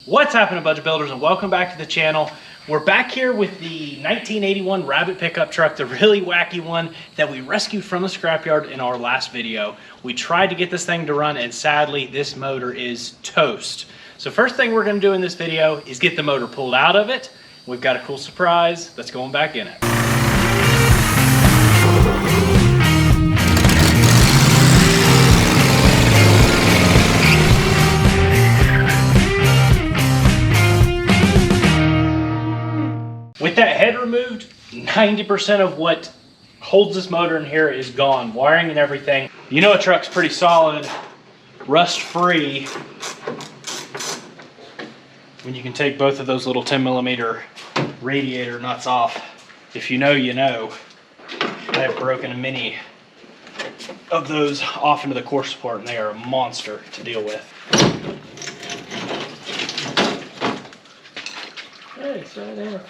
What's happening, budget builders, and welcome back to the channel. We're back here with the 1981 Rabbit pickup truck, the really wacky one that we rescued from the scrapyard in our last video. We tried to get this thing to run, and sadly this motor is toast. So first thing we're going to do in this video is get the motor pulled out of it. We've got a cool surprise that's going back in it. With that head removed, 90% of what holds this motor in here is gone. Wiring and everything. You know a truck's pretty solid, rust-free, when you can take both of those little 10mm radiator nuts off. If you know, you know. I have broken many of those off into the core support, and they are a monster to deal with. Hey, it's right there.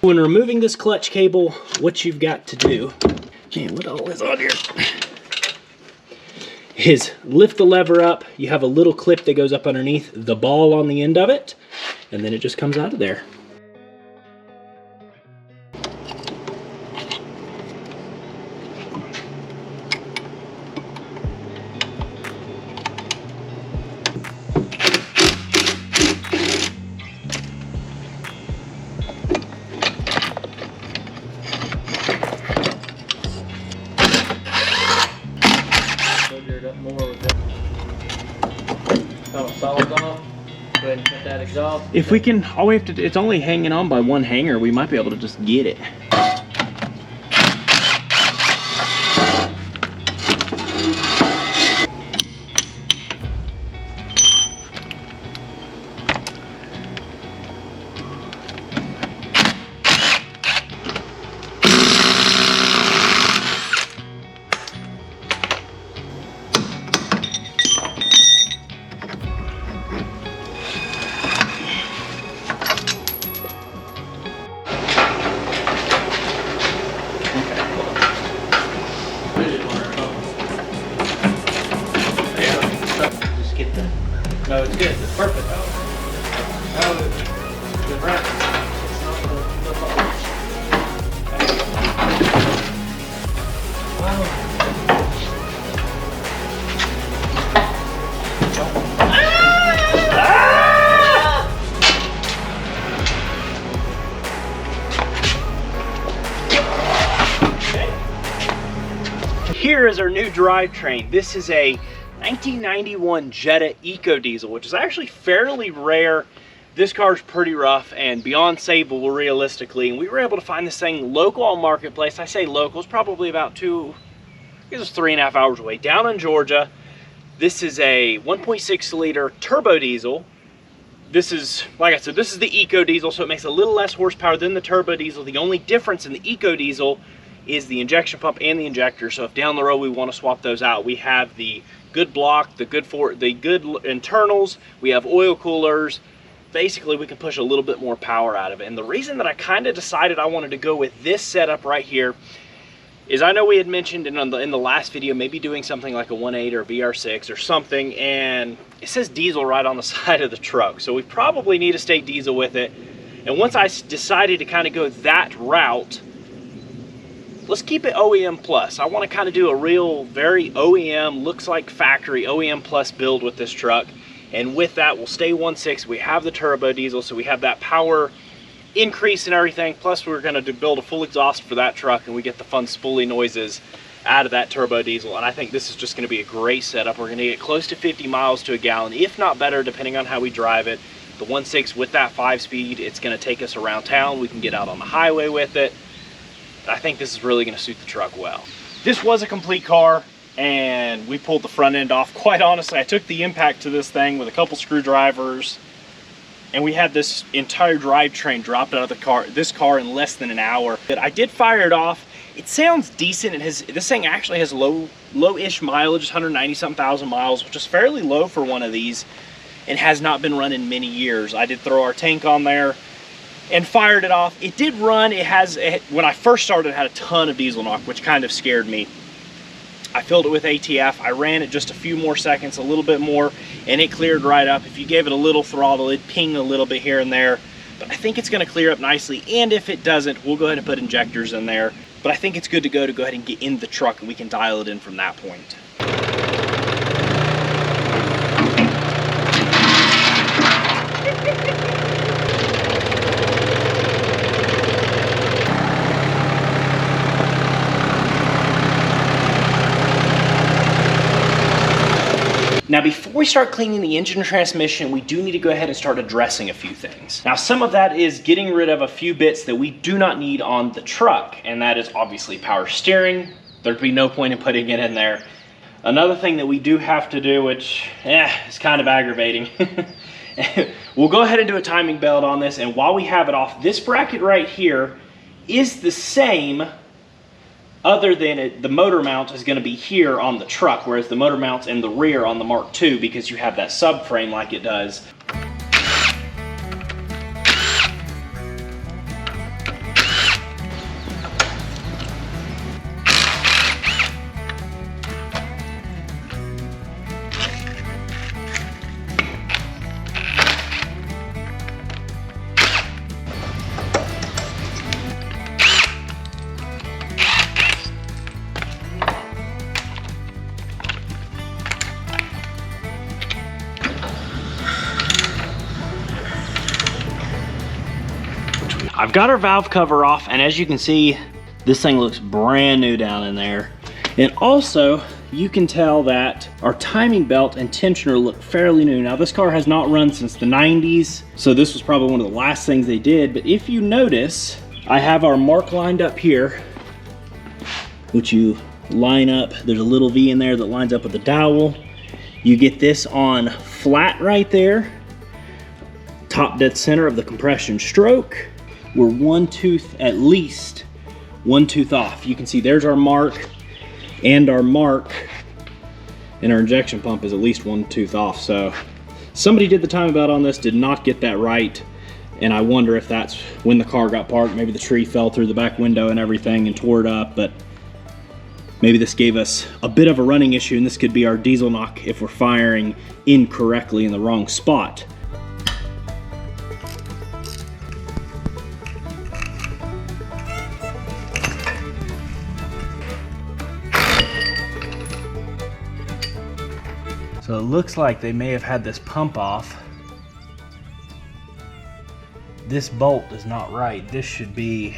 When removing this clutch cable, what you've got to do, what all is on here, is lift the lever up. You have a little clip that goes up underneath the ball on the end of it, and then it just comes out of there. Up more with it. Solid on. Go ahead and cut that exhaust. If we can, all we have to do, it's only hanging on by one hanger, we might be able to just get it. No, it's good. It's perfect. Oh, the ramp. It's not the fault. Here is our new drivetrain. This is a 1991 Jetta Eco Diesel, which is actually fairly rare. This car's pretty rough and beyond savable realistically, and we were able to find this thing local on Marketplace. I say local, it's probably about 3.5 hours away, down in Georgia. This is a 1.6 liter turbo diesel. This is, like I said, this is the Eco Diesel, so it makes a little less horsepower than the turbo diesel. The only difference in the Eco Diesel is the injection pump and the injector. So if down the road we want to swap those out, we have the good block, the good internals, we have oil coolers. Basically we can push a little bit more power out of it. And the reason that I kind of decided I wanted to go with this setup right here is, I know we had mentioned in the last video maybe doing something like a 1.8 or a VR6 or something, and it says diesel right on the side of the truck, so we probably need to stay diesel with it. And once I decided to kind of go that route, let's keep it OEM plus. I want to kind of do a real, very OEM, looks like factory OEM plus build with this truck. And with that, we'll stay 1.6. We have the turbo diesel, so we have that power increase and everything. Plus, we're going to build a full exhaust for that truck, and we get the fun spoolie noises out of that turbo diesel. And I think this is just going to be a great setup. We're going to get close to 50 miles to a gallon, if not better, depending on how we drive it. The 1.6 with that 5-speed, it's going to take us around town. We can get out on the highway with it. I think this is really going to suit the truck well. This was a complete car, and we pulled the front end off. Quite honestly, I took the impact to this thing with a couple screwdrivers, and we had this entire drivetrain dropped out of this car in less than an hour. But I did fire it off. It sounds decent. This thing actually has low-ish mileage, 190-something thousand miles, which is fairly low for one of these, and has not been run in many years. I did throw our tank on there and fired it off. It did run. When I first started, it had a ton of diesel knock, which kind of scared me. I filled it with ATF. I ran it just a few more seconds, a little bit more, and it cleared right up. If you gave it a little throttle, it'd ping a little bit here and there, but I think it's gonna clear up nicely. And if it doesn't, we'll go ahead and put injectors in there. But I think it's good to go ahead and get in the truck, and we can dial it in from that point. Now, before we start cleaning the engine and transmission, we do need to go ahead and start addressing a few things. Now, some of that is getting rid of a few bits that we do not need on the truck, and that is obviously power steering. There'd be no point in putting it in there. Another thing that we do have to do, which is kind of aggravating, we'll go ahead and do a timing belt on this, and while we have it off, this bracket right here is the same, other than the motor mount is going to be here on the truck, whereas the motor mount's in the rear on the Mark II because you have that subframe like it does. I've got our valve cover off, and as you can see, this thing looks brand new down in there. And also, you can tell that our timing belt and tensioner look fairly new. Now, this car has not run since the 90s, so this was probably one of the last things they did. But if you notice, I have our mark lined up here, which you line up. There's a little V in there that lines up with the dowel. You get this on flat right there, top dead center of the compression stroke. We're one tooth, at least one tooth off. You can see there's our mark, and our mark in our injection pump is at least one tooth off. So somebody did the timing belt on this, did not get that right. And I wonder if that's when the car got parked. Maybe the tree fell through the back window and everything and tore it up, but maybe this gave us a bit of a running issue, and this could be our diesel knock if we're firing incorrectly in the wrong spot. So it looks like they may have had this pump off. This bolt is not right. This should be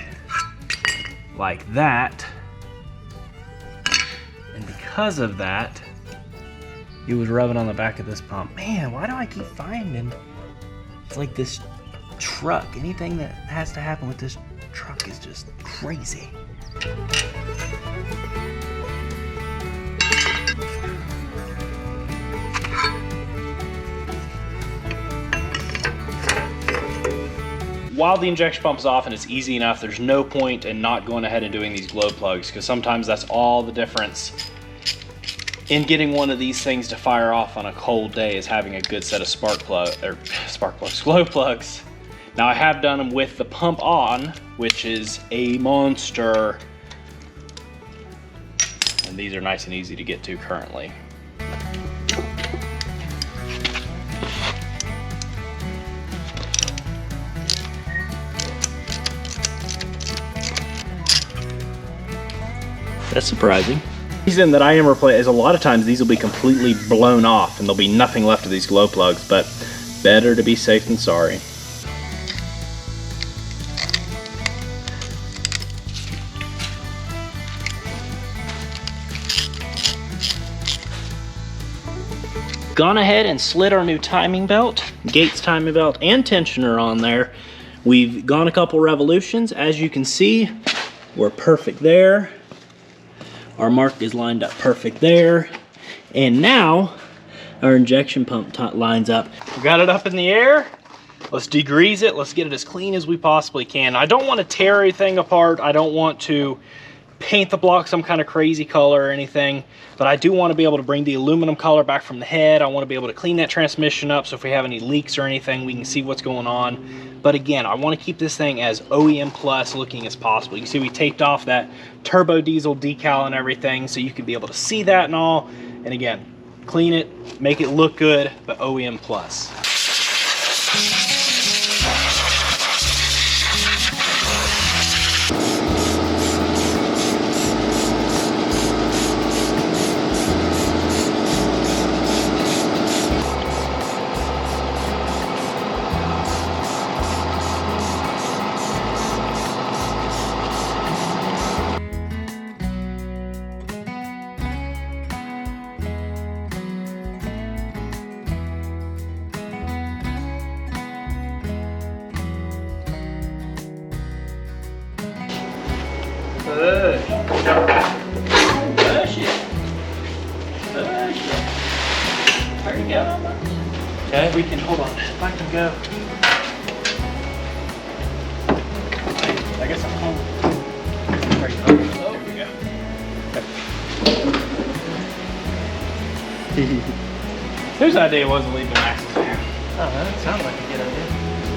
like that. And because of that, it was rubbing on the back of this pump. Man, why do I keep finding it's like this truck? Anything that has to happen with this truck is just crazy. While the injection pump is off and it's easy enough, there's no point in not going ahead and doing these glow plugs, because sometimes that's all the difference in getting one of these things to fire off on a cold day, is having a good set of glow plugs. Now, I have done them with the pump on, which is a monster. And these are nice and easy to get to currently. That's surprising. The reason that I am replacing is a lot of times these will be completely blown off and there'll be nothing left of these glow plugs, but better to be safe than sorry. Gone ahead and slid our new timing belt, Gates timing belt, and tensioner on there. We've gone a couple revolutions. As you can see, we're perfect there. Our mark is lined up perfect there. And now our injection pump lines up. We got it up in the air. Let's degrease it. Let's get it as clean as we possibly can. I don't want to tear anything apart. I don't want to paint the block some kind of crazy color or anything, but I do want to be able to bring the aluminum color back from the head. I want to be able to clean that transmission up, so if we have any leaks or anything, we can see what's going on. But again, I want to keep this thing as OEM plus looking as possible. You can see we taped off that turbo diesel decal and everything, so you can be able to see that and all. And again, clean it, make it look good, but OEM plus. Push it. Push it. There you go. Okay, we can, hold on, if I can go. I guess I'm home. There you go. Oh, we go. Okay. Whose idea was to leave the axles there? I don't know, it sounds like a good idea.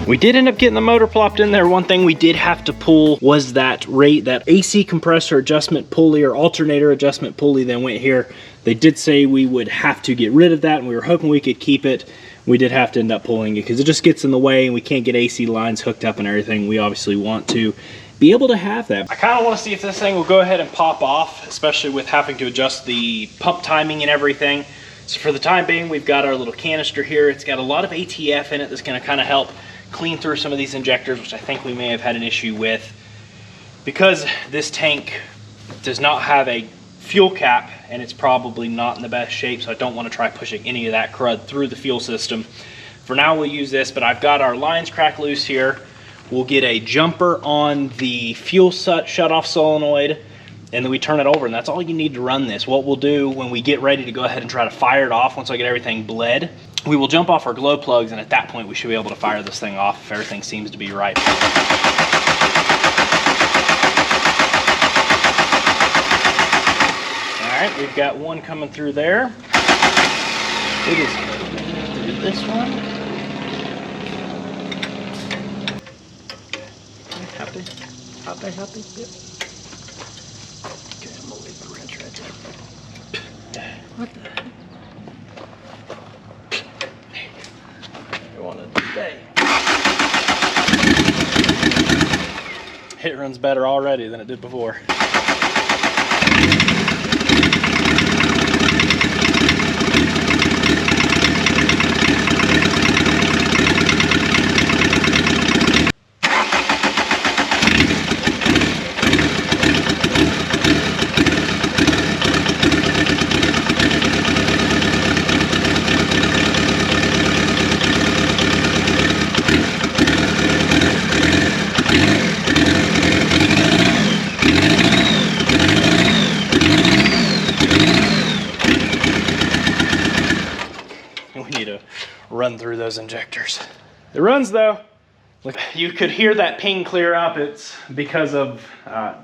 We did end up getting the motor plopped in there. One thing we did have to pull was that AC compressor adjustment pulley or alternator adjustment pulley that went here. They did say we would have to get rid of that, and we were hoping we could keep it. We did have to end up pulling it because it just gets in the way and we can't get AC lines hooked up and everything. We obviously want to be able to have that. I kind of want to see if this thing will go ahead and pop off, especially with having to adjust the pump timing and everything. So for the time being, we've got our little canister here. It's got a lot of ATF in it that's going to kind of help clean through some of these injectors, which I think we may have had an issue with. Because this tank does not have a fuel cap and it's probably not in the best shape, so I don't want to try pushing any of that crud through the fuel system. For now we'll use this, but I've got our lines cracked loose here. We'll get a jumper on the fuel shut-off solenoid, and then we turn it over, and that's all you need to run this. What we'll do when we get ready to go ahead and try to fire it off, once I get everything bled, we will jump off our glow plugs, and at that point we should be able to fire this thing off if everything seems to be right. Alright, we've got one coming through there. It is through this one. Happy? Yep. Okay, I'm gonna leave the wrench right there. What the heck? It runs better already than it did before. Run through those injectors. It runs though. Look, you could hear that ping clear up. It's because of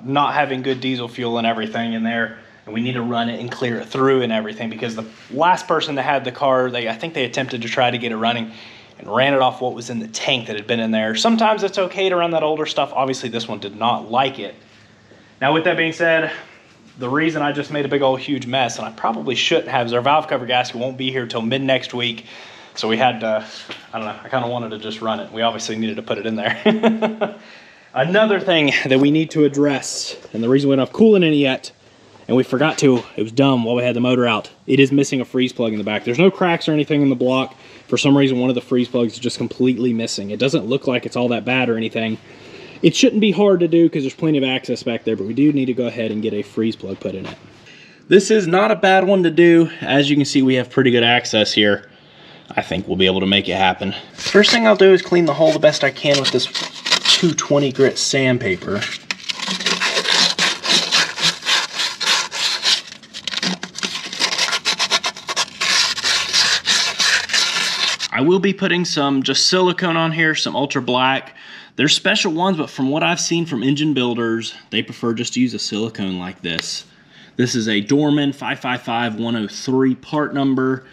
not having good diesel fuel and everything in there, and we need to run it and clear it through and everything, because the last person that had the car, I think they attempted to try to get it running and ran it off what was in the tank that had been in there. Sometimes it's okay to run that older stuff. Obviously this one did not like it. Now with that being said, the reason I just made a big old huge mess, and I probably shouldn't have, is our valve cover gasket won't be here till mid next week. So we had to, I don't know, I kind of wanted to just run it. We obviously needed to put it in there. Another thing that we need to address, and the reason we don't have coolant in it yet, and we forgot to, it was dumb while we had the motor out, it is missing a freeze plug in the back. There's no cracks or anything in the block. For some reason, one of the freeze plugs is just completely missing. It doesn't look like it's all that bad or anything. It shouldn't be hard to do because there's plenty of access back there, but we do need to go ahead and get a freeze plug put in it. This is not a bad one to do. As you can see, we have pretty good access here. I think we'll be able to make it happen. First thing I'll do is clean the hole the best I can with this 220 grit sandpaper. I will be putting some just silicone on here, some ultra black. There's special ones, but from what I've seen from engine builders, they prefer just to use a silicone like this. This is a Dorman 555103 part number.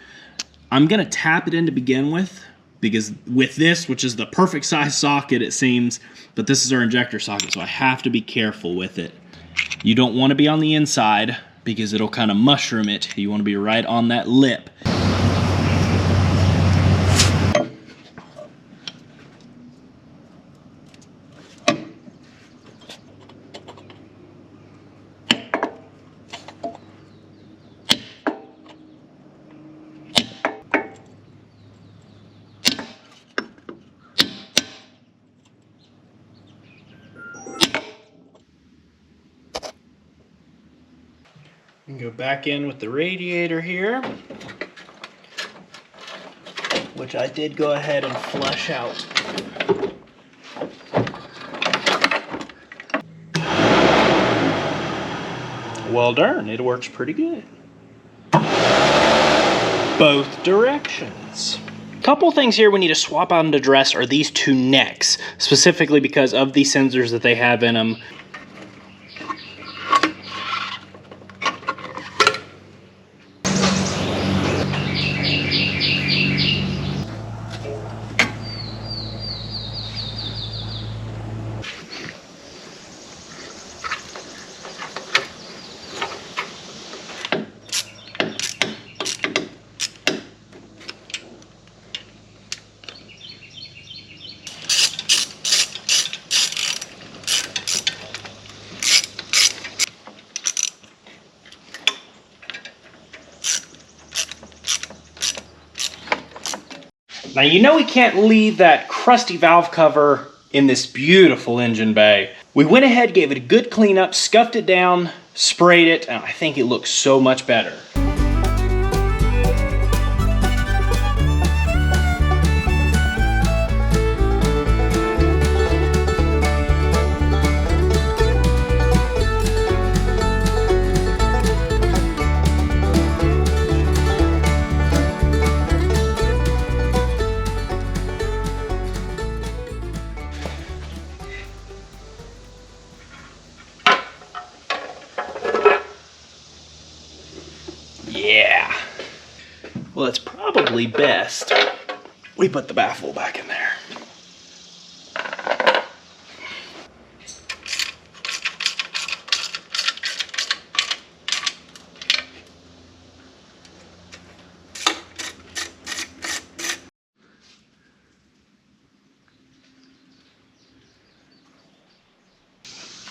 I'm gonna tap it in to begin with, because with this, which is the perfect size socket it seems, but this is our injector socket, so I have to be careful with it. You don't want to be on the inside because it'll kind of mushroom it. You want to be right on that lip. And go back in with the radiator here, which I did go ahead and flush out. Well darn, it works pretty good. Both directions. Couple things here we need to swap out and address are these two necks, specifically because of the sensors that they have in them. Now you know we can't leave that crusty valve cover in this beautiful engine bay. We went ahead, gave it a good cleanup, scuffed it down, sprayed it, and I think it looks so much better. Yeah. Well, it's probably best we put the baffle back in there.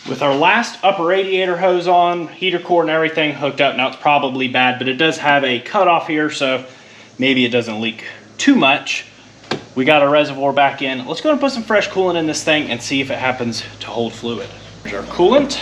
With our last upper radiator hose on, heater cord and everything hooked up, now it's probably bad, but it does have a cutoff here, so maybe it doesn't leak too much. We got our reservoir back in. Let's go and put some fresh coolant in this thing and see if it happens to hold fluid. Here's our coolant.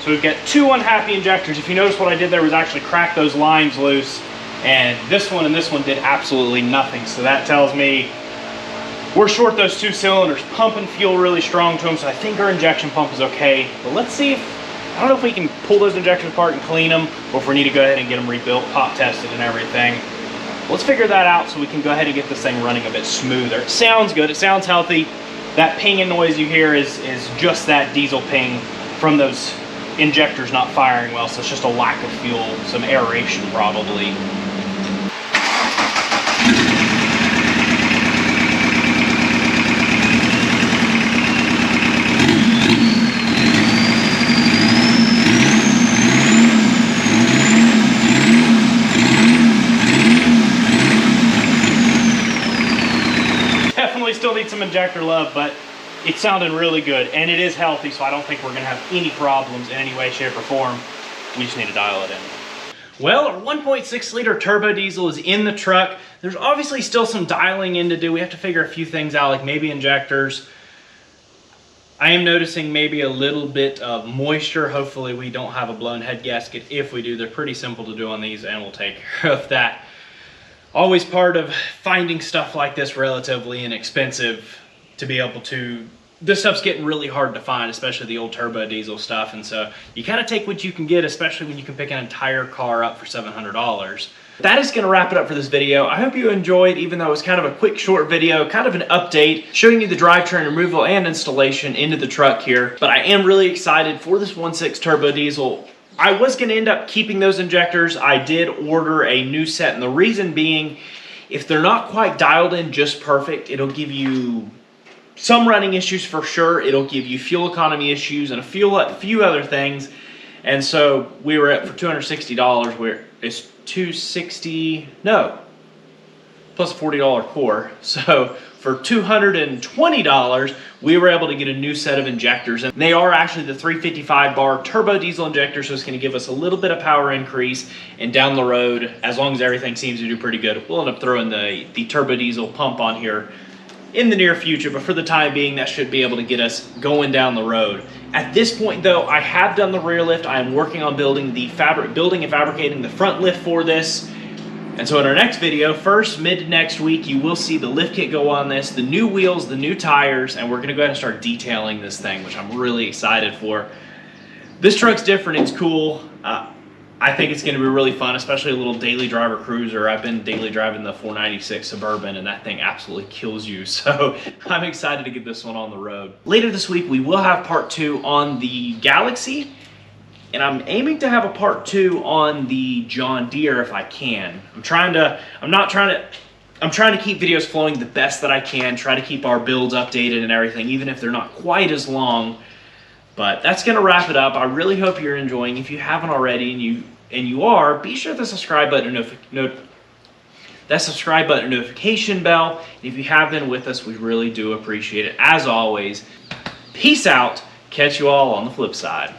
So we've got two unhappy injectors. If you notice, what I did there was actually crack those lines loose, and this one did absolutely nothing. So that tells me we're short those two cylinders, pumping fuel really strong to them, so I think our injection pump is okay. But let's see if, I don't know if we can pull those injectors apart and clean them, or if we need to go ahead and get them rebuilt, pop tested and everything. Let's figure that out so we can go ahead and get this thing running a bit smoother. It sounds good, it sounds healthy. That pinging noise you hear is just that diesel ping from those injectors not firing well, so it's just a lack of fuel, some aeration probably. need some injector love, but it's sounding really good, and it is healthy, so I don't think we're gonna have any problems in any way, shape, or form. We just need to dial it in. Well, our 1.6 liter turbo diesel is in the truck. There's obviously still some dialing in to do. We have to figure a few things out, like maybe injectors. I am noticing maybe a little bit of moisture. Hopefully we don't have a blown head gasket. If we do, they're pretty simple to do on these, and we'll take care of that. Always part of finding stuff like this relatively inexpensive to be able to, this stuff's getting really hard to find, especially the old turbo diesel stuff, and so you kind of take what you can get, especially when you can pick an entire car up for $700. That is going to wrap it up for this video. I hope you enjoyed, even though it was kind of a quick short video, kind of an update, showing you the drivetrain removal and installation into the truck here. But I am really excited for this 1.6 turbo diesel. I was going to end up keeping those injectors. I did order a new set, and the reason being, if they're not quite dialed in just perfect, it'll give you some running issues for sure. It'll give you fuel economy issues and a few other things. And so we were at, for $260, where it's $260, no, plus a $40 core. So for $220, we were able to get a new set of injectors, and they are actually the 355 bar turbo diesel injector, so it's going to give us a little bit of power increase, and down the road, as long as everything seems to do pretty good, we'll end up throwing the turbo diesel pump on here in the near future, but for the time being, that should be able to get us going down the road. At this point though, I have done the rear lift. I am working on building and fabricating the front lift for this. And so in our next video, mid next week, you will see the lift kit go on this, the new wheels, the new tires, and we're gonna go ahead and start detailing this thing, which I'm really excited for. This truck's different, it's cool. I think it's gonna be really fun, especially a little daily driver cruiser. I've been daily driving the 496 Suburban, and that thing absolutely kills you. So I'm excited to get this one on the road. Later this week, we will have part 2 on the Galaxy, and I'm aiming to have a part 2 on the John Deere if I can. I'm trying to keep videos flowing the best that I can, try to keep our builds updated and everything, even if they're not quite as long. But that's going to wrap it up. I really hope you're enjoying. If you haven't already and you are, be sure to subscribe button notification bell. And if you have been with us, we really do appreciate it. As always, peace out. Catch you all on the flip side.